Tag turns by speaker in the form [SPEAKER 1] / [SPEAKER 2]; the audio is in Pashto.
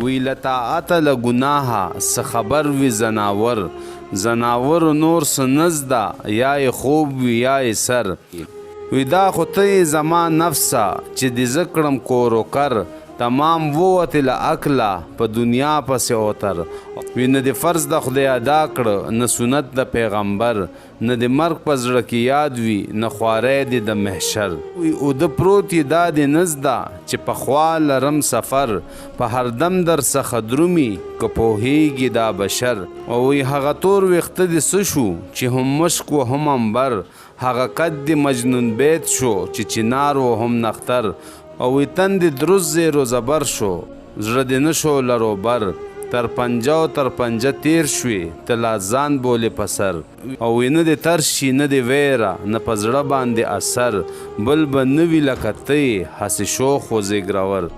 [SPEAKER 1] وی لطاعت لگناها سخبر وی زناور نور سنزدا یا خوب وی یا سر وی دا خطی زمان نفسا چی دی ذکرم کورو کر تمام ووت لعقلا پا دنیا پس اوتر وی نه دی فرض د خدای ادا کړ نه سنت د پیغمبر نه دی مرگ پس رکی یاد وی نه خواره دی د محشر وی او د پروتی دا دی نزدا چی پخوا لرم سفر په هر دم در څخه درومی که پوهیږي دا بشر او وی هغه تور ویخته دی سشو چی هم مشک و هم انبر هغه قد دی مجنون بیت شو چی چنار و هم نختر او وی تند درست زیر و زبر شو زړه دی نشو لرو بر تر پنجه تیر شوی تلا ځان بولی پسر او وی نه دی ترشی نه دی ویره نه په زړه باندې اثر بل به نوي لکه تی هسې شوخ و زیږرور